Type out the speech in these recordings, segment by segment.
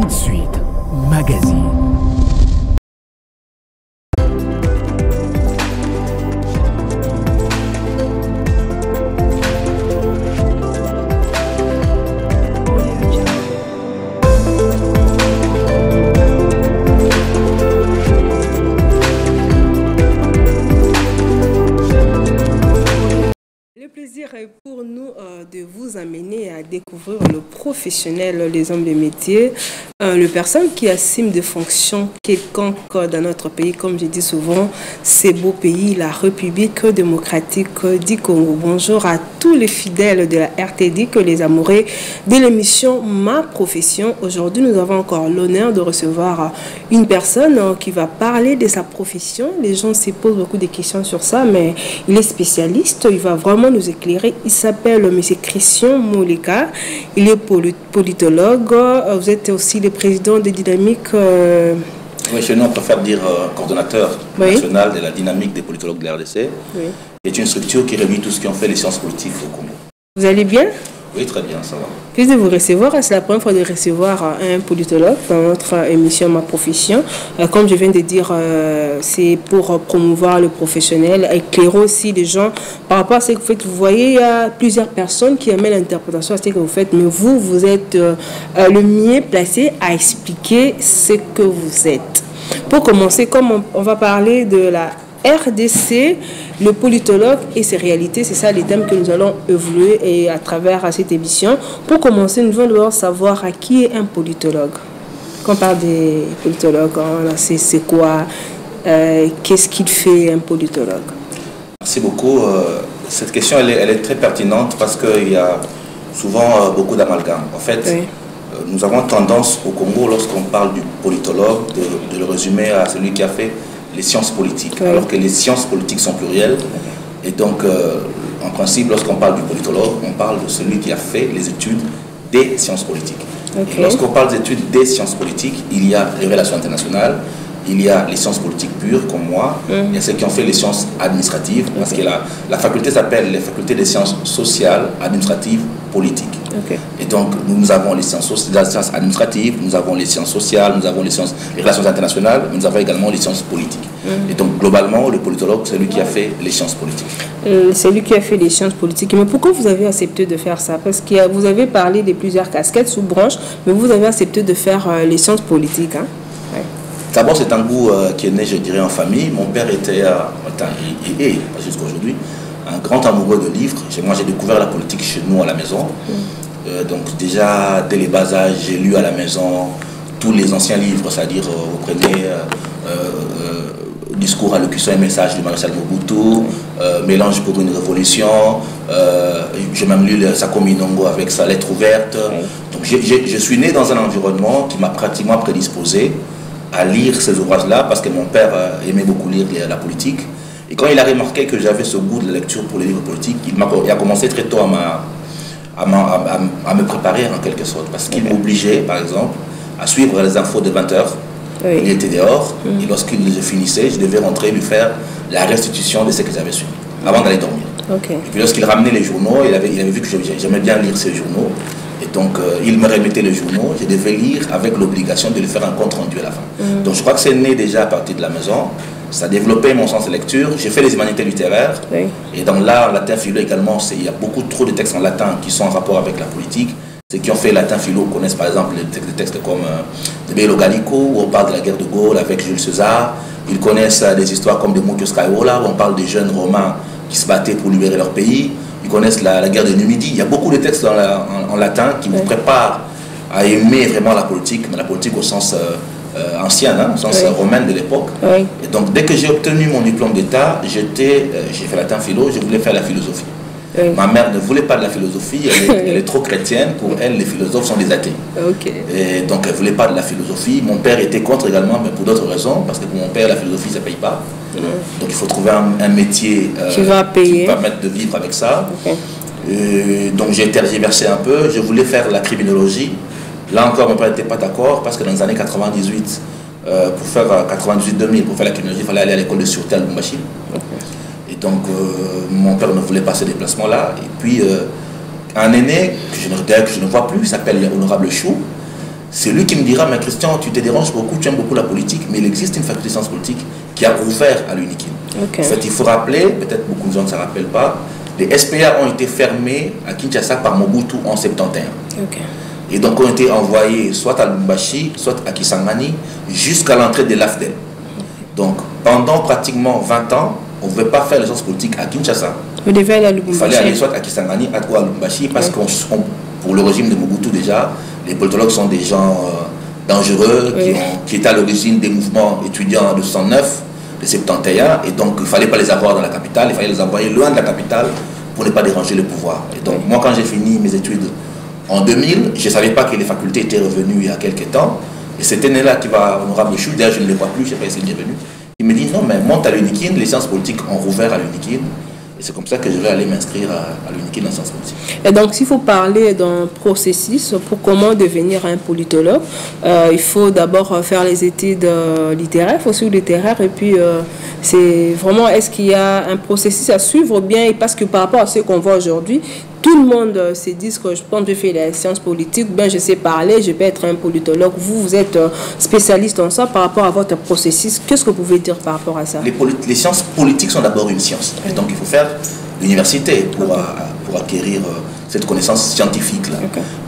Tout de suite, magazine. Le plaisir est pour nous de vous amener à découvrir le professionnel, les hommes de métier, le personne qui assume des fonctions quelconques dans notre pays. Comme je dis souvent, c'est beau pays, la République démocratique du Congo. Bonjour à tous les fidèles de la RTD, que les amoureux de l'émission Ma Profession. Aujourd'hui, nous avons encore l'honneur de recevoir une personne qui va parler de sa profession. Les gens se posent beaucoup de questions sur ça, mais il est spécialiste, il va vraiment nous éclairer. Il s'appelle M. Christian Moleka, il est politologue, vous êtes aussi le président de Dynamique. Oui, chez nous on préfère dire coordonnateur national de la dynamique des politologues de la RDC. Oui. C'est une structure qui réunit tout ce qui ont fait les sciences politiques au Congo. Vous allez bien? Oui, très bien, ça va. Puis de vous recevoir, c'est la première fois de recevoir un politologue dans notre émission Ma Profession. Comme je viens de dire, c'est pour promouvoir le professionnel, éclairer aussi les gens par rapport à ce que vous faites. Vous voyez, il y a plusieurs personnes qui amènent l'interprétation à ce que vous faites, mais vous, vous êtes le mieux placé à expliquer ce que vous êtes. Pour commencer, comme on va parler de la RDC, le politologue et ses réalités, c'est ça les thèmes que nous allons évoluer et à travers cette émission. Pour commencer, nous devons devoir savoir à qui est un politologue. Quand on parle des politologues, c'est quoi, qu'est-ce qu'il fait un politologue? Merci beaucoup. Cette question, elle est très pertinente parce qu'il y a souvent beaucoup d'amalgames. En fait, oui. Nous avons tendance au Congo, lorsqu'on parle du politologue, de le résumer à celui qui a fait les sciences politiques, oui. Alors que les sciences politiques sont plurielles. Et donc, en principe, lorsqu'on parle du politologue, on parle de celui qui a fait les études des sciences politiques. Okay. Lorsqu'on parle des études des sciences politiques, il y a les relations internationales, il y a les sciences politiques pures, comme moi, il y a ceux qui ont fait les sciences administratives, parce que la faculté s'appelle les facultés des sciences sociales, administratives, politiques. Okay. Et donc, nous avons les sciences administratives, nous avons les sciences sociales, nous avons les relations internationales, mais nous avons également les sciences politiques. Et donc, globalement, le politologue, c'est celui qui a fait les sciences politiques. C'est lui qui a fait les sciences politiques. Mais pourquoi vous avez accepté de faire ça? Parce que vous avez parlé de plusieurs casquettes sous branches, mais vous avez accepté de faire les sciences politiques. Hein? Ouais. D'abord, c'est un goût qui est né, je dirais, en famille. Mon père était, et jusqu'à aujourd'hui, un grand amoureux de livres. Moi, j'ai découvert la politique chez nous à la maison. Donc déjà, dès les bas âges, j'ai lu à la maison tous les anciens livres, c'est-à-dire, vous prenez Discours, allocution et message du maréchal Mobutu, Mélange pour une révolution, j'ai même lu Sako Minongo avec sa lettre ouverte. Donc je suis né dans un environnement qui m'a pratiquement prédisposé à lire ces ouvrages-là, parce que mon père aimait beaucoup lire la politique. Et quand il a remarqué que j'avais ce goût de la lecture pour les livres politiques, il a commencé très tôt à me préparer en quelque sorte, parce qu'il m'obligeait, par exemple, à suivre les infos de 20h. Oui. Il était dehors, et lorsqu'il les finissait, je devais rentrer lui faire la restitution de ce que j'avais suivi, avant d'aller dormir. Okay. Et puis lorsqu'il ramenait les journaux, il avait vu que j'aimais bien lire ces journaux, et donc il me remettait les journaux, je devais lire avec l'obligation de lui faire un compte rendu à la fin. Donc je crois que c'est né déjà à partir de la maison. Ça a développé mon sens de lecture. J'ai fait les humanités littéraires. Oui. Et dans l'art, latin, philo également, il y a beaucoup trop de textes en latin qui sont en rapport avec la politique. Ceux qui ont fait latin, philo connaissent par exemple des textes comme de Bello Gallico, où on parle de la guerre de Gaulle avec Jules César. Ils connaissent des histoires comme de Muccio Scaevola, où on parle des jeunes romains qui se battaient pour libérer leur pays. Ils connaissent la guerre de Numidie. Il y a beaucoup de textes en latin qui vous préparent à aimer vraiment la politique, mais la politique au sens ancienne, au sens romain de l'époque. Oui. Et donc, dès que j'ai obtenu mon diplôme d'État, j'ai fait latin philo, je voulais faire la philosophie. Oui. Ma mère ne voulait pas de la philosophie, elle est trop chrétienne, pour elle, les philosophes sont des athées. Okay. Et donc, elle ne voulait pas de la philosophie. Mon père était contre également, mais pour d'autres raisons, parce que pour mon père, la philosophie, ça ne paye pas. Donc, il faut trouver un métier qui va permettre de vivre avec ça. Okay. Donc, j'ai tergiversé un peu, je voulais faire la criminologie. Là encore, mon père n'était pas d'accord, parce que dans les années 98, pour faire 98-2000, pour faire la criminologie, il fallait aller à l'école de sûreté à Lubumbashi. Okay. Et donc, mon père ne voulait pas ce déplacement-là. Et puis, un aîné que je ne vois plus, il s'appelle Honorable Chou. C'est lui qui me dira, mais Christian, tu te déranges beaucoup, tu aimes beaucoup la politique, mais il existe une faculté de sciences politiques qui a ouvert à l'UNIKIN. En fait, il faut rappeler, peut-être beaucoup de gens ne se rappellent pas, les SPA ont été fermés à Kinshasa par Mobutu en 71. Et donc ont été envoyés soit à Lubumbashi, soit à Kisangani, jusqu'à l'entrée de l'AFDEL. Donc pendant pratiquement 20 ans, on ne pouvait pas faire les sciences politiques à Kinshasa. Il fallait aller soit à Kisangani, ou à Lubumbashi, parce que pour le régime de Mobutu déjà, les politologues sont des gens dangereux, qui étaient à l'origine des mouvements étudiants de 69, de 71, et donc il ne fallait pas les avoir dans la capitale, il fallait les envoyer loin de la capitale pour ne pas déranger le pouvoir. Et donc moi, quand j'ai fini mes études en 2000, je ne savais pas que les facultés étaient revenues il y a quelques temps, et c'était là qui va, honorable Chou, d'ailleurs je ne le vois plus, je ne sais pas s'il est venu, il me dit non, mais monte à l'UNIKIN, les sciences politiques ont rouvert à l'UNIKIN. Et c'est comme ça que je vais aller m'inscrire à l'UNIKIN en sciences politiques. Et donc, s'il faut parler d'un processus pour comment devenir un politologue, il faut d'abord faire les études littéraires, fossiles littéraires, et puis c'est vraiment, est-ce qu'il y a un processus à suivre bien, parce que par rapport à ce qu'on voit aujourd'hui, tout le monde se dit que je pense que je fais les sciences politiques, ben je sais parler, je peux être un politologue. Vous êtes spécialiste en ça par rapport à votre processus. Qu'est-ce que vous pouvez dire par rapport à ça? Les sciences politiques sont d'abord une science. Et donc il faut faire l'université pour acquérir cette connaissance scientifique-là.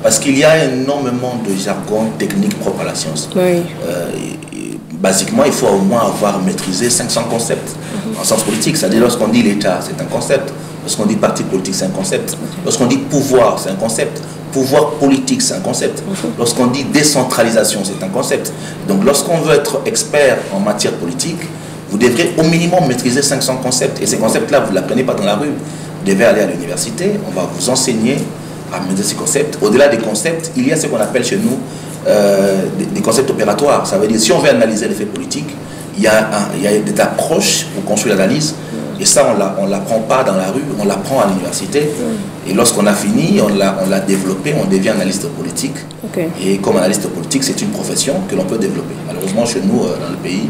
Parce qu'il y a énormément de jargon technique propre à la science. Basiquement, il faut au moins avoir maîtrisé 500 concepts en sciences politiques. C'est-à-dire lorsqu'on dit l'État, c'est un concept. Lorsqu'on dit parti politique, c'est un concept. Lorsqu'on dit pouvoir, c'est un concept. Pouvoir politique, c'est un concept. Lorsqu'on dit décentralisation, c'est un concept. Donc lorsqu'on veut être expert en matière politique, vous devrez au minimum maîtriser 500 concepts. Et ces concepts-là, vous ne l'apprenez pas dans la rue. Vous devez aller à l'université, on va vous enseigner à maîtriser ces concepts. Au-delà des concepts, il y a ce qu'on appelle chez nous des concepts opératoires. Ça veut dire, si on veut analyser les faits politiques, il y a des approches pour construire l'analyse. Et ça, on ne l'apprend pas dans la rue, on l'apprend à l'université. Et lorsqu'on a fini, on l'a développé, on devient analyste politique. Et comme analyste politique, c'est une profession que l'on peut développer. Malheureusement, chez nous, dans le pays,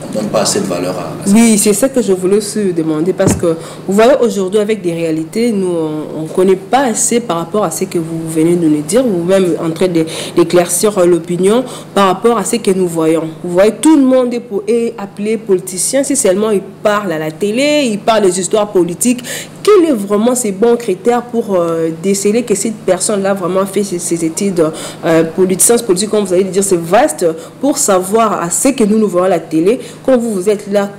on ne donne pas assez de valeur à ça. Oui, c'est ça que je voulais se demander, parce que vous voyez, aujourd'hui, avec des réalités, nous, on ne connaît pas assez par rapport à ce que vous venez de nous dire, vous-même en train d'éclaircir l'opinion par rapport à ce que nous voyons. Vous voyez, tout le monde est appelé politicien, si seulement il parle à la télé, il parle des histoires politiques. Quels sont vraiment ces bons critères pour déceler que cette personne-là vraiment fait ses études sciences politiques, comme vous allez dire, c'est vaste, pour savoir à ce que nous voyons à la télé. Quand vous êtes là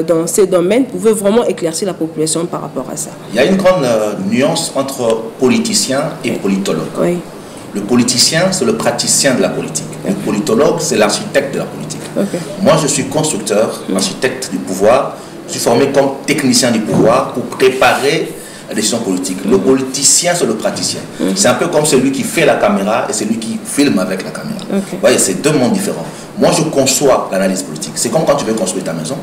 dans ces domaines, vous pouvez vraiment éclaircir la population par rapport à ça. Il y a une grande nuance entre politicien et politologue. Le politicien, c'est le praticien de la politique. Le politologue, c'est l'architecte de la politique. Moi, je suis constructeur, architecte du pouvoir. Je suis formé comme technicien du pouvoir pour préparer la décision politique. Le politicien, c'est le praticien. C'est un peu comme celui qui fait la caméra et celui qui filme avec la caméra. Vous voyez, c'est deux mondes différents. Moi, je conçois l'analyse politique. C'est comme quand tu veux construire ta maison.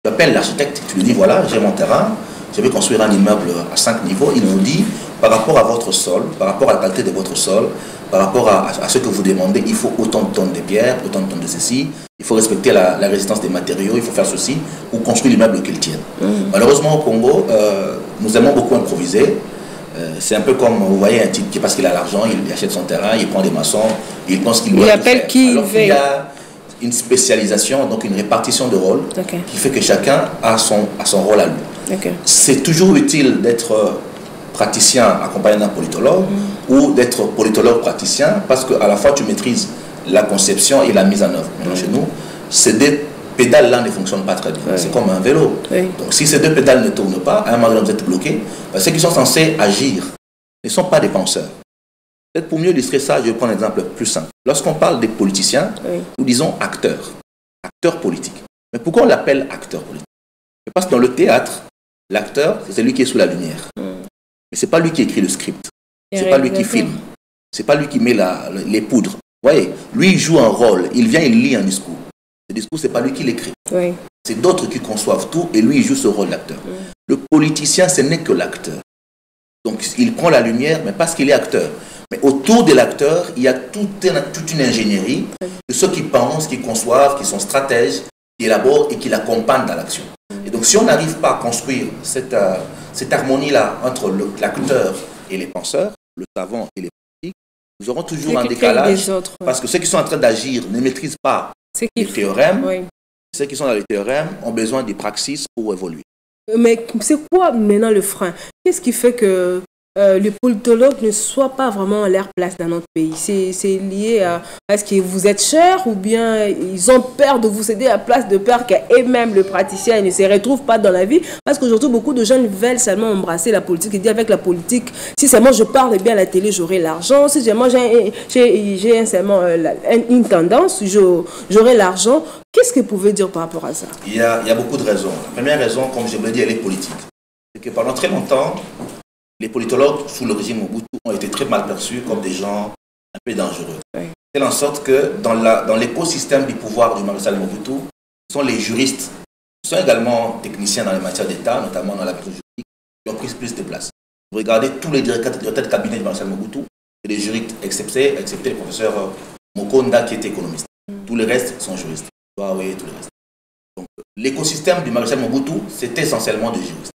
Tu appelles l'architecte, tu lui dis, voilà, j'ai mon terrain, je vais construire un immeuble à 5 niveaux. Il vous dit, par rapport à votre sol, par rapport à la qualité de votre sol, par rapport à ce que vous demandez, il faut autant de tonnes de pierre, autant de tonnes de ceci, il faut respecter la résistance des matériaux, il faut faire ceci pour construire l'immeuble qu'il tienne. Malheureusement, au Congo, nous aimons beaucoup improviser. C'est un peu comme, vous voyez, un type qui, parce qu'il a l'argent, il achète son terrain, il prend des maçons, il pense qu'il doit appelle faire. Qui Alors il y a une spécialisation, donc une répartition de rôles, qui fait que chacun a son rôle à lui. C'est toujours utile d'être praticien accompagné d'un politologue ou d'être politologue praticien, parce qu'à la fois tu maîtrises la conception et la mise en œuvre. Maintenant, chez nous, ces deux pédales-là ne fonctionnent pas très bien. C'est comme un vélo. Donc si ces deux pédales ne tournent pas, à un moment donné, vous êtes bloqué. Ceux qui sont censés agir ne sont pas des penseurs. Peut-être pour mieux illustrer ça, je vais prendre un exemple plus simple. Lorsqu'on parle des politiciens, nous disons acteurs. Acteurs politiques. Mais pourquoi on l'appelle acteur politique? Parce que dans le théâtre, l'acteur, c'est celui qui est sous la lumière. Mais ce n'est pas lui qui écrit le script. Ce n'est pas lui qui filme. Ce n'est pas lui qui met les poudres. Vous voyez, lui, il joue un rôle. Il vient, il lit un discours. Ce discours, ce n'est pas lui qui l'écrit. C'est d'autres qui conçoivent tout et lui, il joue ce rôle d'acteur. Le politicien, ce n'est que l'acteur. Donc, il prend la lumière, mais parce qu'il est acteur. Mais autour de l'acteur, il y a toute une ingénierie de ceux qui pensent, qui conçoivent, qui sont stratèges, qui élaborent et qui l'accompagnent dans l'action. Et donc, si on n'arrive pas à construire cette harmonie-là entre l'acteur et les penseurs, le savant et les politiques, Nous aurons toujours un décalage parce que ceux qui sont en train d'agir ne maîtrisent pas les théorèmes. Oui. Ceux qui sont dans les théorèmes ont besoin des praxis pour évoluer. Mais c'est quoi maintenant le frein? Qu'est-ce qui fait que les politologues ne soient pas vraiment à leur place dans notre pays? C'est lié à est-ce que vous êtes cher ou bien ils ont peur de vous céder à place de peur qu'eux-mêmes, le praticien, ne se retrouvent pas dans la vie? Parce qu'aujourd'hui, beaucoup de jeunes veulent seulement embrasser la politique et dire avec la politique, si seulement je parle bien à la télé, j'aurai l'argent. Si seulement j'ai seulement une tendance, j'aurai l'argent. Qu'est-ce que vous pouvez dire par rapport à ça? Il y a beaucoup de raisons. La première raison, comme je vous l'ai dit, elle est politique. C'est que pendant très longtemps, les politologues sous le régime Mobutu ont été très mal perçus comme des gens un peu dangereux. Oui. C'est en sorte que dans l'écosystème du pouvoir du maréchal Mobutu, ce sont les juristes, qui sont également techniciens dans les matières d'État, notamment dans la méthode juridique, qui ont pris plus de place. Vous regardez tous les directeurs de cabinet du maréchal Mobutu, c'est des juristes, excepté le professeur Mokonda qui était économiste. Tous les restes sont juristes. Oui, tout le reste. Donc, l'écosystème du maréchal Mobutu, c'est essentiellement des juristes.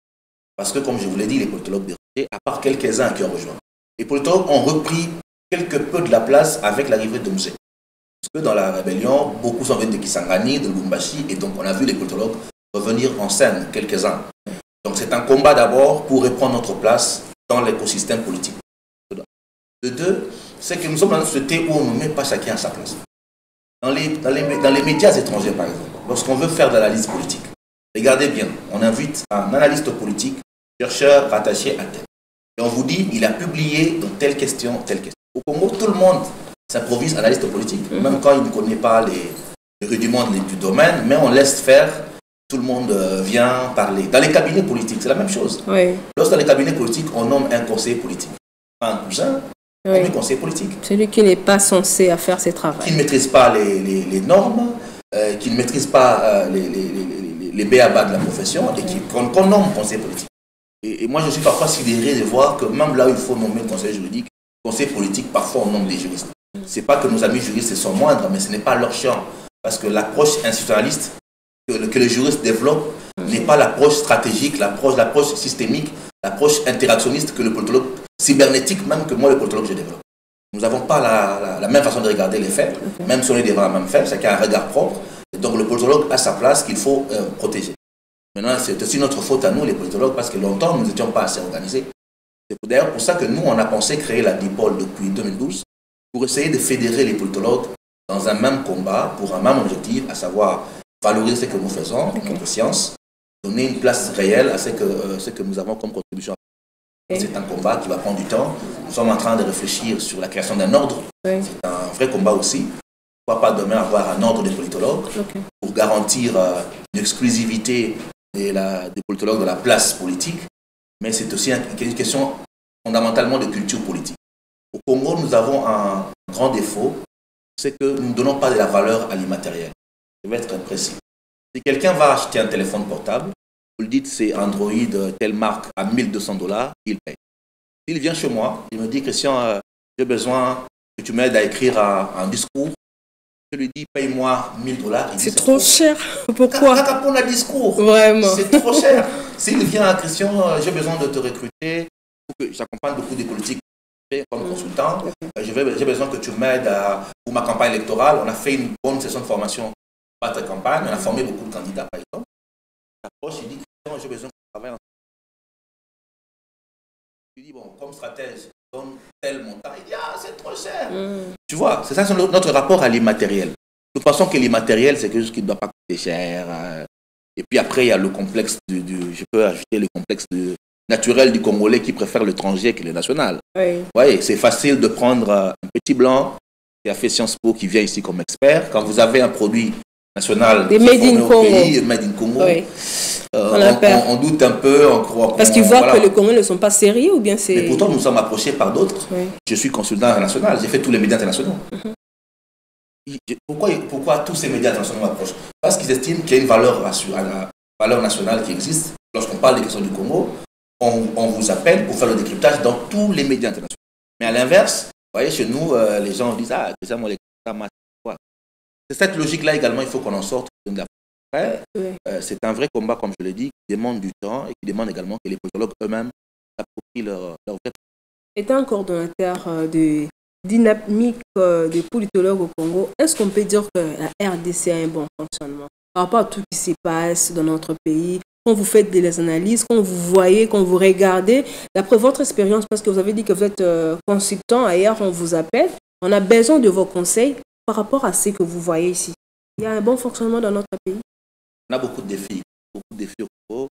Parce que, comme je vous l'ai dit, les politologues dérangés, à part quelques-uns qui ont rejoint, les politologues ont repris quelque peu de la place avec l'arrivée de Moussé. Parce que dans la rébellion, beaucoup sont venus de Kisangani, de Lubumbashi, et donc on a vu les politologues revenir en scène, quelques-uns. Donc c'est un combat d'abord pour reprendre notre place dans l'écosystème politique. Le deux, c'est que nous sommes dans une société où on ne met pas chacun à sa place. Dans les médias étrangers, par exemple, lorsqu'on veut faire de l'analyse politique, regardez bien, on invite un analyste politique, chercheur rattaché à tel. Et on vous dit, il a publié dans telle question, telle question. Au Congo, tout le monde s'improvise analyste politique, même quand il ne connaît pas les rudiments du domaine, mais on laisse faire, tout le monde vient parler. Dans les cabinets politiques, c'est la même chose. Oui. Lorsque dans les cabinets politiques, on nomme un conseiller politique, un cousin, un conseiller politique. Celui qui n'est pas censé faire ses travaux. Qui ne maîtrise pas les normes, qui ne maîtrise pas les b.a.-ba de la profession et qu'on nomme conseiller politique. Et moi, je suis parfois sidéré de voir que même là où il faut nommer le conseiller juridique, conseiller politique, parfois on nomme des juristes. Ce n'est pas que nos amis juristes sont moindres, mais ce n'est pas leur champ. Parce que l'approche institutionnaliste que les juristes développent n'est pas l'approche stratégique, l'approche systémique, l'approche interactionniste que le politologue, cybernétique même que moi, le politologue, je développe. Nous n'avons pas la même façon de regarder les faits, même si on est devant la même fait, chacun a un regard propre. Et donc le politologue a sa place qu'il faut protéger. Maintenant, c'est aussi notre faute à nous, les politologues, parce que longtemps, nous n'étions pas assez organisés. C'est d'ailleurs pour ça que nous, on a pensé créer la DIPOL depuis 2012, pour essayer de fédérer les politologues dans un même combat, pour un même objectif, à savoir valoriser ce que nous faisons, notre science, donner une place réelle à ce que nous avons comme contribution. C'est un combat qui va prendre du temps. Nous sommes en train de réfléchir sur la création d'un ordre. C'est un vrai combat aussi. Pourquoi pas demain avoir un ordre des politologues pour garantir une exclusivité des politologues de la place politique. Mais c'est aussi une question fondamentalement de culture politique. Au Congo, nous avons un grand défaut, c'est que nous ne donnons pas de la valeur à l'immatériel. Je vais être très précis. Si quelqu'un va acheter un téléphone portable, vous le dites c'est Android telle marque à $1 200, il paye. S'il vient chez moi, il me dit Christian, j'ai besoin que tu m'aides à écrire un discours. Je lui dis paye-moi $1000. C'est trop cher. Pourquoi? Pour un discours. Vraiment. C'est trop cher. S'il vient à Christian, j'ai besoin de te recruter, j'accompagne beaucoup de politiques comme consultant, j'ai besoin que tu m'aides pour ma campagne électorale. On a fait une bonne session de formation pour ta campagne, on a formé beaucoup de candidats par exemple. L'approche, il dit j'ai besoin que tu travailles ensemble. Il dit bon, comme stratège, donne tel montant. Il dit c'est trop cher. Tu vois, c'est ça notre rapport à l'immatériel. De toute façon, que l'immatériel, c'est quelque chose qui ne doit pas coûter cher. Et puis après, il y a le complexe je peux ajouter le complexe naturel du Congolais qui préfère l'étranger que le national. Oui. Ouais, c'est facile de prendre un petit blanc qui a fait Sciences Po, qui vient ici comme expert. Quand vous avez un produit national des made in Congo, made in Congo, oui. On doute un peu, on croit. Parce qu'ils voient que les Congolais ne sont pas sérieux ou bien c'est. Mais pourtant, nous sommes approchés par d'autres. Oui. Je suis consultant international, j'ai fait tous les médias internationaux. Pourquoi tous ces médias internationaux m'approchent? Parce qu'ils estiment qu'il y a une valeur nationale qui existe. Lorsqu'on parle des questions du Congo, on vous appelle pour faire le décryptage dans tous les médias internationaux. Mais à l'inverse, vous voyez, chez nous, les gens disent déjà, moi, c'est cette logique-là également, il faut qu'on en sorte. C'est un vrai combat, comme je l'ai dit, qui demande du temps et qui demande également que les politologues eux-mêmes s'approprient leur Étant coordonnateur de dynamique des politologues au Congo, est-ce qu'on peut dire que la RDC a un bon fonctionnement par rapport à tout ce qui se passe dans notre pays? Quand vous faites des analyses, quand vous voyez, quand vous regardez, d'après votre expérience, parce que vous avez dit que vous êtes consultant, ailleurs on vous appelle, on a besoin de vos conseils par rapport à ce que vous voyez ici. Il y a un bon fonctionnement dans notre pays? On a beaucoup de défis au Congo.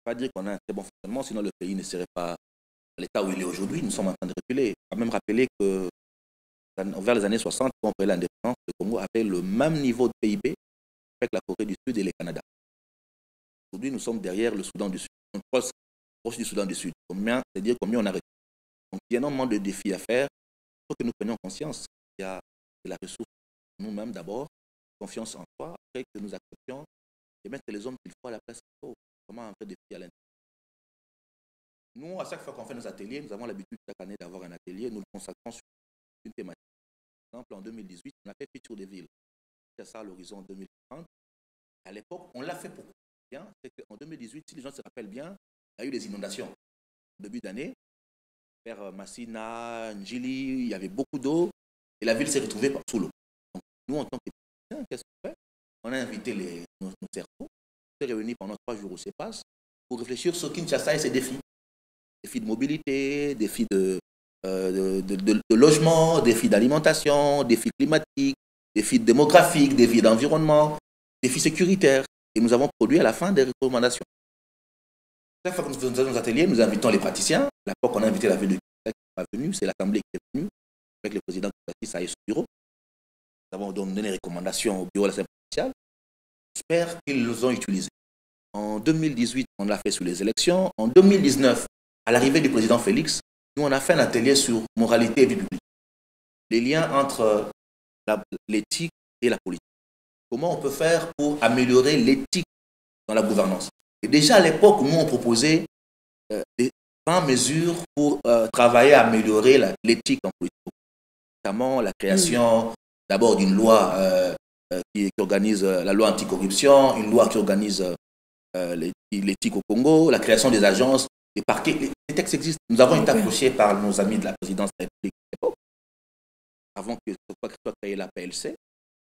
Pas dire qu'on a un très bon fonctionnement, sinon le pays ne serait pas à l'état où il est aujourd'hui. Nous sommes en train de reculer. Il faut même rappeler que vers les années 60, quand on prenait l'indépendance, le Congo avait le même niveau de PIB avec la Corée du Sud et le Canada. Aujourd'hui, nous sommes derrière le Soudan du Sud. On est proche du Soudan du Sud. C'est-à-dire combien on a reculé. Donc, il y a énormément de défis à faire. Il faut que nous prenions conscience qu'il y a de la ressource nous-mêmes d'abord, confiance en soi, après que nous acceptions de mettre les hommes qu'il faut à la place qu'il faut. Vraiment un vrai défi à l'intérieur. Nous, à chaque fois qu'on fait nos ateliers, nous avons l'habitude chaque année d'avoir un atelier, nous le consacrons sur une thématique. Par exemple, en 2018, on a fait Futur des villes. C'est ça à l'horizon 2030. À l'époque, on l'a fait pour bien. C'est qu'en 2018, si les gens se rappellent bien, il y a eu des inondations. Au début d'année, vers Massina, Njili, il y avait beaucoup d'eau et la ville s'est retrouvée sous l'eau. Donc, nous, en tant qu'étudiants, qu'est-ce qu'on fait? On a invité nos cerveaux, on s'est réunis pendant 3 jours au CEPAS pour réfléchir sur Kinshasa et ses défis. Défis de mobilité, défis de logement, défis d'alimentation, défis climatiques, défis démographiques, défis d'environnement, défis sécuritaires. Et nous avons produit à la fin des recommandations. Chaque fois que nous faisons nos ateliers, nous invitons les praticiens. À l'époque, on a invité la ville de Kinshasa qui n'est pas venue, c'est l'Assemblée qui est venue, avec le président qui s'est assis à son bureau. Nous avons donné les recommandations au bureau de l'Assemblée provinciale. J'espère qu'ils les ont utilisées. En 2018, on l'a fait sur les élections. En 2019, à l'arrivée du président Félix, nous, on a fait un atelier sur moralité et vie publique. Les liens entre l'éthique et la politique. Comment on peut faire pour améliorer l'éthique dans la gouvernance? Et déjà à l'époque, nous, on proposait des 20 mesures pour travailler à améliorer l'éthique en politique. Notamment la création d'abord d'une loi qui organise la loi anticorruption, une loi qui organise l'éthique au Congo, la création des agences, des parquets. Les textes existent. Nous avons été approchés par nos amis de la présidence de la République à l'époque, avant que soit créée la PLC.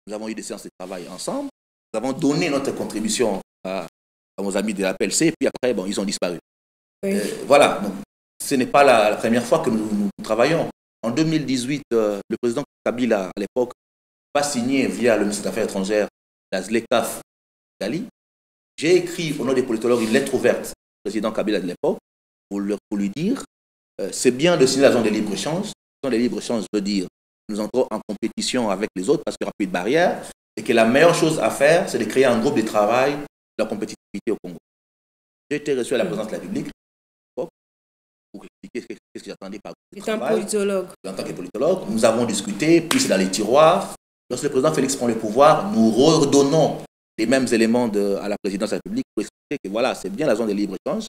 Nous avons eu des séances de travail ensemble. Nous avons donné notre contribution à nos amis de la PLC, et puis après, bon, ils ont disparu. Oui. Voilà, donc, ce n'est pas la première fois que nous travaillons. En 2018, le président Kabila, à l'époque, va signer via le ministre des Affaires étrangères, la ZLECAF Gali. J'ai écrit au nom des politologues une lettre ouverte au président Kabila de l'époque pour lui dire c'est bien de signer la zone de libre-échange. La zone de libre-échange veut dire que nous entrons en compétition avec les autres parce qu'il n'y aura plus de barrières et que la meilleure chose à faire, c'est de créer un groupe de travail de la compétitivité au Congo. J'ai été reçu à la présidence de la République pour expliquer ce que j'attendais par le travail. En tant que politologue, nous avons discuté, puis c'est dans les tiroirs. Lorsque le président Félix prend le pouvoir, nous redonnons les mêmes éléments à la présidence de la République pour expliquer que voilà, c'est bien la zone de libre-échange.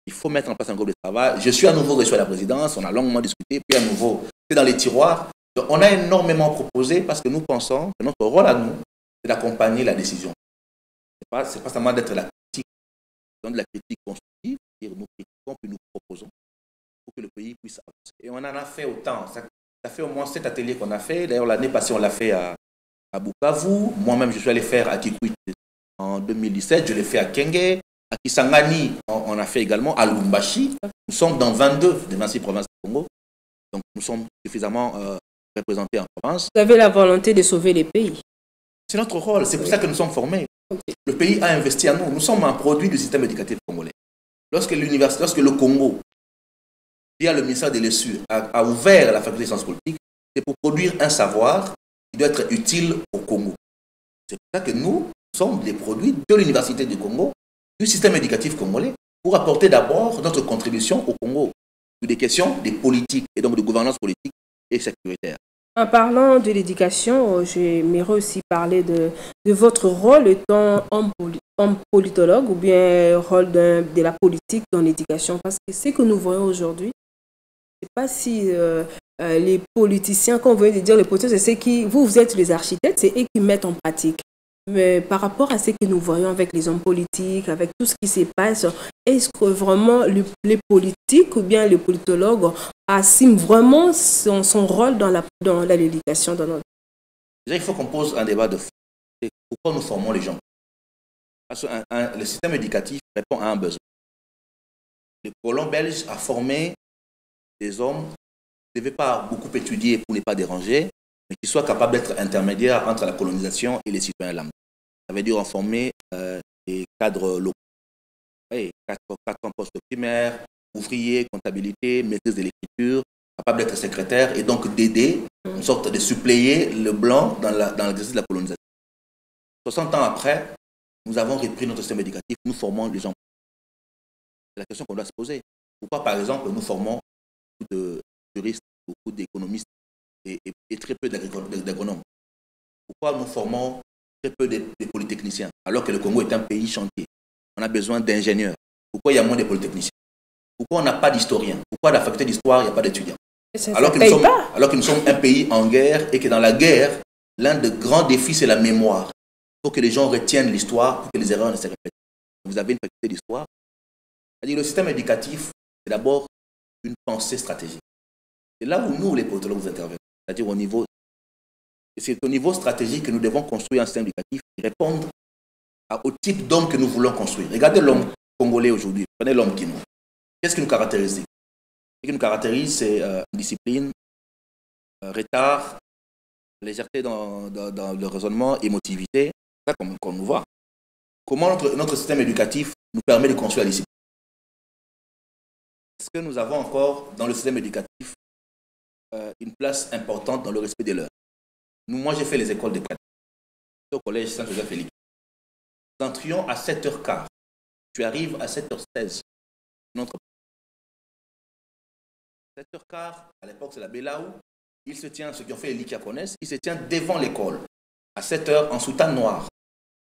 Il faut mettre en place un groupe de travail. Je suis à nouveau reçu à la présidence, on a longuement discuté, puis à nouveau, c'est dans les tiroirs. Donc, on a énormément proposé parce que nous pensons que notre rôle à nous, c'est d'accompagner la décision. Ce n'est pas seulement d'être la critique, c'est de la critique constructive, c'est-à-dire nous critiquons puis nous proposons pour que le pays puisse avancer. Et on en a fait autant. Ça fait au moins 7 ateliers qu'on a fait. D'ailleurs, l'année passée, on l'a fait à Bukavu. Moi-même, je suis allé faire à Kikwit en 2017. Je l'ai fait à Kenge. À Kisangani, on a fait également à Lubumbashi. Nous sommes dans 22 des 26 provinces du Congo. Donc, nous sommes suffisamment représentés en province. Vous avez la volonté de sauver les pays. C'est notre rôle. C'est pour ça que nous sommes formés. Okay. Le pays a investi en nous. Nous sommes un produit du système éducatif congolais. Lorsque le Congo, via le ministère de l'ESU, a ouvert la faculté de sciences politiques, c'est pour produire un savoir qui doit être utile au Congo. C'est pour ça que nous sommes des produits de l'Université du Congo, du système éducatif congolais, pour apporter d'abord notre contribution au Congo sur des questions de politique et donc de gouvernance politique et sécuritaire. En parlant de l'éducation, j'aimerais aussi parler de votre rôle étant homme politologue ou bien rôle de la politique dans l'éducation. Parce que ce que nous voyons aujourd'hui, je ne sais pas si les politiciens, quand on veut dire les politiciens, c'est qui, vous êtes les architectes, c'est eux qui mettent en pratique. Mais par rapport à ce que nous voyons avec les hommes politiques, avec tout ce qui se passe, est-ce que vraiment les politiques ou bien les politologues assument vraiment son rôle dans l'éducation dans notre... Déjà, il faut qu'on pose un débat de fond. Pourquoi nous formons les gens? Parce que le système éducatif répond à un besoin. Le colon belge a formé des hommes qui ne devaient pas beaucoup étudier pour ne pas déranger, mais qui soient capables d'être intermédiaires entre la colonisation et les citoyens lambda. Ça veut dire en former des cadres locaux. Oui, 4 ans postes primaires, ouvriers, comptabilité, maîtrise de l'écriture, capables d'être secrétaires et donc d'aider, une sorte de suppléer le blanc dans l'exercice de la colonisation. 60 ans après, nous avons repris notre système éducatif, nous formons les gens. C'est la question qu'on doit se poser. Pourquoi, par exemple, nous formons beaucoup de juristes, beaucoup d'économistes et très peu d'agronomes? Pourquoi nous formons très peu de polytechniciens, alors que le Congo est un pays chantier? On a besoin d'ingénieurs. Pourquoi il y a moins de polytechniciens? Pourquoi on n'a pas d'historiens? Pourquoi à la faculté d'histoire, il n'y a pas d'étudiants? Alors que nous sommes un pays en guerre et que dans la guerre, l'un des grands défis, c'est la mémoire. Il faut que les gens retiennent l'histoire pour que les erreurs ne se répètent. Vous avez une faculté d'histoire. C'est-à-dire le système éducatif, c'est d'abord une pensée stratégique. C'est là où nous, les politologues, nous intervenons. C'est-à-dire c'est au niveau stratégique que nous devons construire un système éducatif qui réponde au type d'homme que nous voulons construire. Regardez l'homme congolais aujourd'hui. Prenez l'homme qui nous. Qu'est-ce qui nous caractérise? Ce qui nous caractérise, c'est discipline, retard, légèreté dans le raisonnement, émotivité. C'est ça qu'on nous voit. Comment notre système éducatif nous permet de construire la discipline? Est-ce que nous avons encore dans le système éducatif une place importante dans le respect des leurs? Moi, j'ai fait les écoles de prêtre au collège Saint-Joseph-Félix. Nous entrions à 7h15. Tu arrives à 7h16. Notre 7h15, à l'époque, c'est la Bélaou. Il se tient, ceux qui ont fait l'IKIA connaissent, il se tient devant l'école, à 7h, en soutane noire.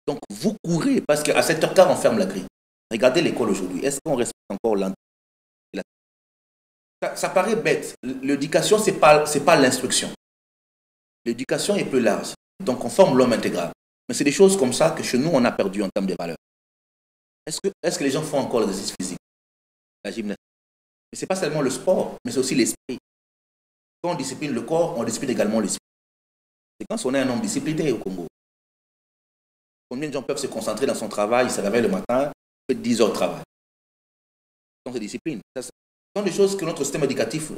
Donc, vous courez, parce qu'à 7h15, on ferme la grille. Regardez l'école aujourd'hui. Est-ce qu'on respecte encore ça paraît bête. L'éducation, ce n'est pas l'instruction. L'éducation est plus large. Donc, on forme l'homme intégral. Mais c'est des choses comme ça que chez nous, on a perdu en termes de valeurs. Est-ce que les gens font encore l'exercice physique, la gymnastique? Mais ce n'est pas seulement le sport, mais c'est aussi l'esprit. Quand on discipline le corps, on discipline également l'esprit. C'est quand on est un homme discipliné au Congo. Combien de gens peuvent se concentrer dans son travail, ils se réveillent le matin, fait 10 heures de travail. Donc, c'est discipline. Ce sont des choses que notre système éducatif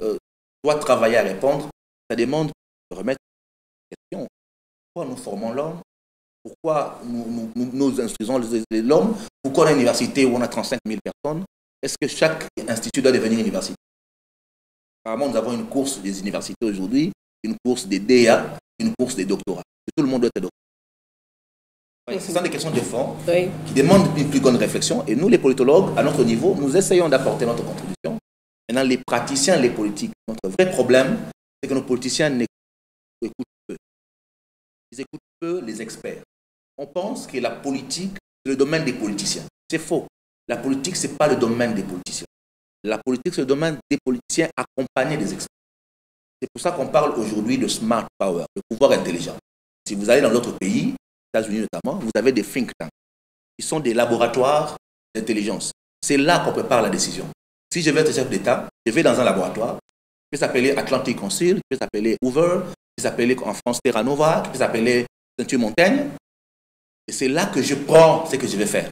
doit travailler à répondre. Ça demande de remettre en question. Pourquoi nous formons l'homme? Pourquoi nous instruisons l'homme? Pourquoi on a une université où on a 35 000 personnes? Est-ce que chaque institut doit devenir université? Apparemment, nous avons une course des universités aujourd'hui, une course des DA, une course des doctorats. Tout le monde doit être docteur. Oui, ce sont des questions de fond qui demandent une plus grande réflexion. Et nous, les politologues, à notre niveau, nous essayons d'apporter notre contribution. Maintenant, les praticiens, les politiques, notre vrai problème, c'est que nos politiciens écoutent peu. Ils écoutent peu les experts. On pense que la politique, c'est le domaine des politiciens. C'est faux. La politique, ce n'est pas le domaine des politiciens. La politique, c'est le domaine des politiciens accompagnés des experts. C'est pour ça qu'on parle aujourd'hui de smart power, de pouvoir intelligent. Si vous allez dans d'autres pays, aux États-Unis notamment, vous avez des think tanks. Ils sont des laboratoires d'intelligence. C'est là qu'on prépare la décision. Si je vais être chef d'État, je vais dans un laboratoire, qui peut s'appeler Atlantic Council, qui peut s'appeler Hoover, qui peut s'appeler en France Terra Nova, qui peut s'appeler Ceinture Montaigne. Et c'est là que je prends ce que je vais faire.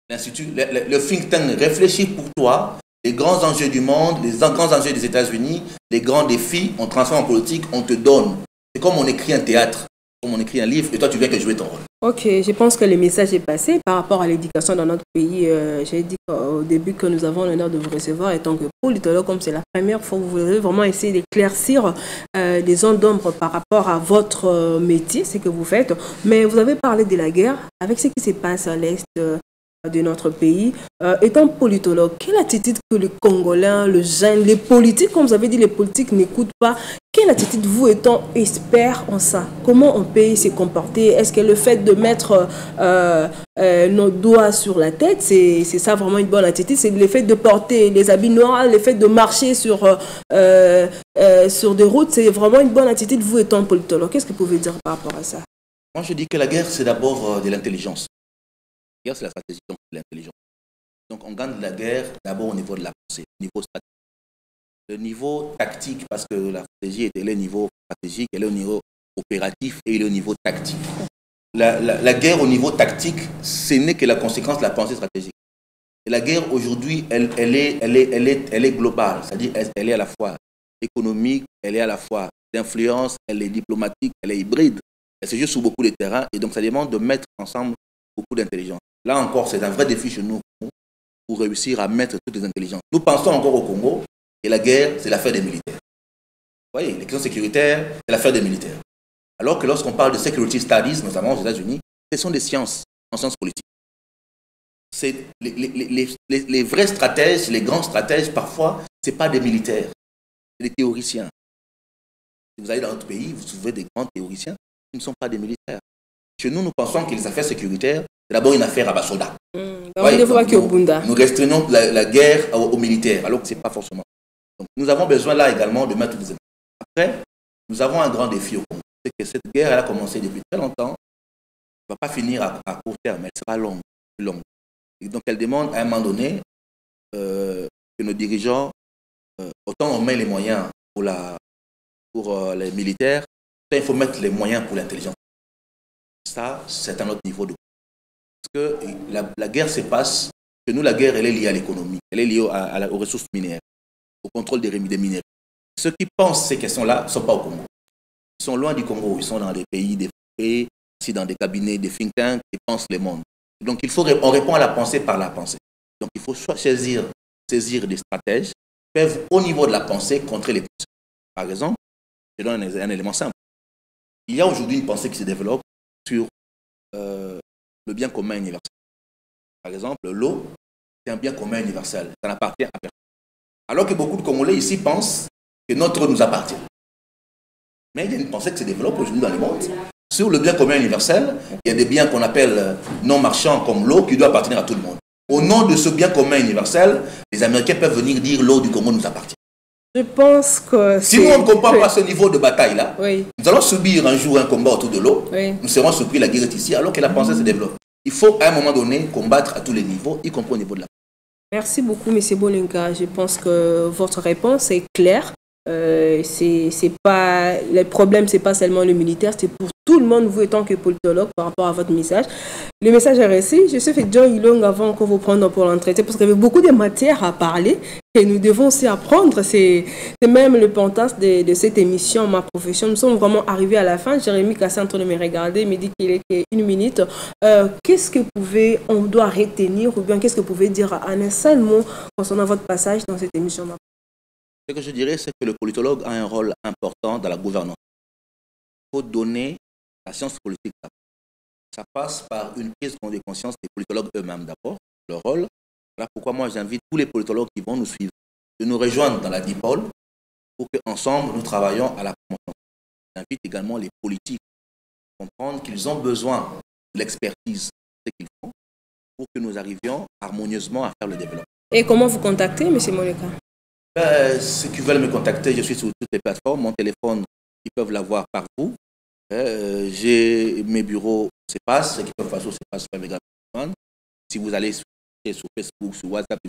L'Institut, le think tank réfléchit pour toi les grands enjeux du monde, les grands enjeux des États-Unis, les grands défis, on transforme en politique, on te donne. C'est comme on écrit un théâtre, comme on écrit un livre, et toi tu viens que jouer ton rôle. Ok, je pense que le message est passé par rapport à l'éducation dans notre pays. J'ai dit au début que nous avons l'honneur de vous recevoir et tant que politologue, comme c'est la première fois, vous voulez vraiment essayer d'éclaircir des zones d'ombre par rapport à votre métier, ce que vous faites. Mais vous avez parlé de la guerre, avec ce qui se passe à l'est de notre pays. Étant politologue, quelle attitude que les Congolais, le jeune, les politiques, comme vous avez dit, les politiques n'écoutent pas, quelle attitude vous étant expert en ça? Comment on peut se comporter? Est-ce que le fait de mettre nos doigts sur la tête, c'est ça vraiment une bonne attitude? C'est le fait de porter les habits noirs, le fait de marcher sur des routes, c'est vraiment une bonne attitude vous étant politologue? Qu'est-ce que vous pouvez dire par rapport à ça? Moi, je dis que la guerre, c'est d'abord de l'intelligence. La guerre, c'est la stratégie, donc de l'intelligence. Donc, on gagne la guerre d'abord au niveau de la pensée, au niveau stratégique. Le niveau tactique, parce que la stratégie est au niveau stratégique, elle est au niveau opératif et elle est au niveau tactique. La guerre au niveau tactique, ce n'est que la conséquence de la pensée stratégique. Et la guerre aujourd'hui, elle est globale, c'est-à-dire elle est à la fois économique, elle est à la fois d'influence, elle est diplomatique, elle est hybride. Elle se joue sur beaucoup de terrains et donc ça demande de mettre ensemble beaucoup d'intelligence. Là encore, c'est un vrai défi chez nous pour réussir à mettre toutes les intelligences. Nous pensons encore au Congo et la guerre, c'est l'affaire des militaires. Vous voyez, les questions sécuritaires, c'est l'affaire des militaires. Alors que lorsqu'on parle de security studies, notamment aux États-Unis, ce sont des sciences, en sciences politiques. C'est les vrais stratèges, les grands stratèges, parfois, ce n'est pas des militaires, c'est des théoriciens. Si vous allez dans notre pays, vous trouvez des grands théoriciens qui ne sont pas des militaires. Chez nous, nous pensons que les affaires sécuritaires, c'est d'abord une affaire à Basoda. Nous restreignons la guerre aux militaires, alors que ce n'est pas forcément. Donc, nous avons besoin là également de mettre des... Après, nous avons un grand défi au Congo. C'est que cette guerre, elle a commencé depuis très longtemps. Elle ne va pas finir à court terme, elle sera longue, plus longue. Et donc, elle demande à un moment donné que nos dirigeants, autant on met les moyens pour les militaires, il faut mettre les moyens pour l'intelligence. Ça, c'est un autre niveau de... Parce que la guerre se passe, que nous, la guerre, elle est liée à l'économie, elle est liée aux ressources minières, au contrôle des minéraux. Ceux qui pensent ces questions-là ne sont pas au Congo. Ils sont loin du Congo, ils sont dans des pays développés, ici dans des cabinets, des think tanks, qui pensent le monde. Donc, on répond à la pensée par la pensée. Donc, il faut soit saisir des stratèges qui peuvent, au niveau de la pensée, contrer les pensées. Par exemple, je donne un élément simple. Il y a aujourd'hui une pensée qui se développe sur le bien commun universel. Par exemple, l'eau, c'est un bien commun universel. Ça n'appartient à personne. Alors que beaucoup de Congolais ici pensent que notre eau nous appartient. Mais il y a une pensée qui se développe aujourd'hui dans le monde. Sur le bien commun universel, il y a des biens qu'on appelle non marchands comme l'eau qui doit appartenir à tout le monde. Au nom de ce bien commun universel, les Américains peuvent venir dire l'eau du Congo nous appartient. Je pense que si nous, on ne comprend pas ce niveau de bataille-là, oui, nous allons subir un jour un combat autour de l'eau, oui, nous serons surpris, la guerre est ici, alors que la pensée se développe. Il faut à un moment donné combattre à tous les niveaux, y compris au niveau de la pensée. Merci beaucoup, M. Bolinga. Je pense que votre réponse est claire. C'est pas, le problème, ce n'est pas seulement le militaire, c'est pour tout le monde, vous étant que politologue, par rapport à votre message. Le message est reçu. Je suis fait John Ilong avant que vous preniez pour l'entretien, parce qu'il y avait beaucoup de matières à parler et nous devons aussi apprendre. C'est même le pentas de cette émission, ma profession. Nous sommes vraiment arrivés à la fin. Jérémy Kassé en train de me regarder, me dit qu'il est une minute. Qu'est-ce que on doit retenir, ou bien qu'est-ce que vous pouvez dire en un seul mot concernant votre passage dans cette émission? Ce que je dirais, c'est que le politologue a un rôle important dans la gouvernance. Il faut donner la science politique. Ça passe par une prise de conscience des politologues eux-mêmes d'abord, leur rôle. Voilà pourquoi moi j'invite tous les politologues qui vont nous suivre de nous rejoindre dans la DIPOL pour qu'ensemble nous travaillions à la promotion. J'invite également les politiques à comprendre qu'ils ont besoin de l'expertise de ce qu'ils font pour que nous arrivions harmonieusement à faire le développement. Et comment vous contactez, M. Moleka? Ceux qui veulent me contacter, je suis sur toutes les plateformes. Mon téléphone, ils peuvent l'avoir par vous. J'ai mes bureaux CEPAS, ceux qui peuvent passer au CEPAS. Si vous allez sur Facebook, sur WhatsApp,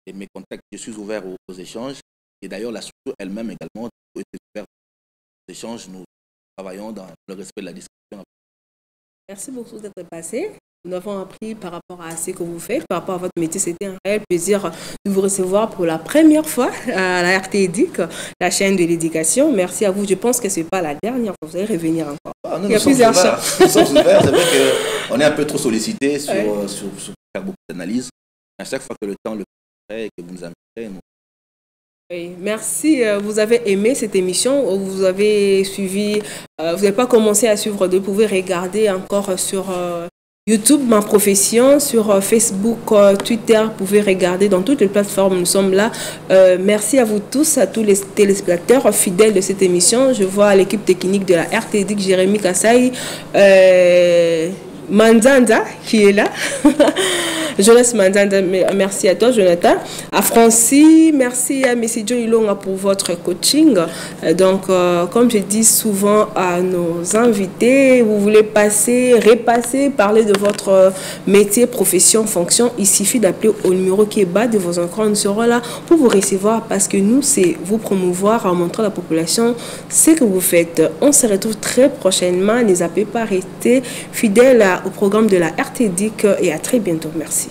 et mes contacts, je suis ouvert aux échanges. Et d'ailleurs, la structure elle-même également est ouverte aux échanges. Nous travaillons dans le respect de la discussion. Merci beaucoup d'être passé. Nous avons appris par rapport à ce que vous faites, par rapport à votre métier. C'était un réel plaisir de vous recevoir pour la première fois à la RT-EDIC, la chaîne de l'éducation. Merci à vous. Je pense que ce n'est pas la dernière fois. Vous allez revenir encore. Nous sommes ouverts. Nous sommes ouverts. C'est vrai qu'on est un peu trop sollicité sur faire beaucoup d'analyses. À chaque fois que le temps le fait et que vous nous invitez, nous... Oui, merci. Vous avez aimé cette émission. Vous avez suivi, vous n'avez pas commencé à suivre, vous pouvez regarder encore sur YouTube, ma profession, sur Facebook, Twitter, vous pouvez regarder dans toutes les plateformes, nous sommes là. Merci à vous tous, à tous les téléspectateurs fidèles de cette émission. Je vois l'équipe technique de la RT-EDIC, Jérémy Kassé, Manzanda qui est là. Jonas Mandanda, merci à toi, Jonathan. À Francis, merci à M. Joe Ilonga pour votre coaching. Donc, comme je dis souvent à nos invités, vous voulez passer, repasser, parler de votre métier, profession, fonction, il suffit d'appeler au numéro qui est bas de vos écrans. Nous serons là pour vous recevoir parce que nous, c'est vous promouvoir, en montrant à la population ce que vous faites. On se retrouve très prochainement. Ne zappez pas, restez fidèles au programme de la RTDIC et à très bientôt. Merci.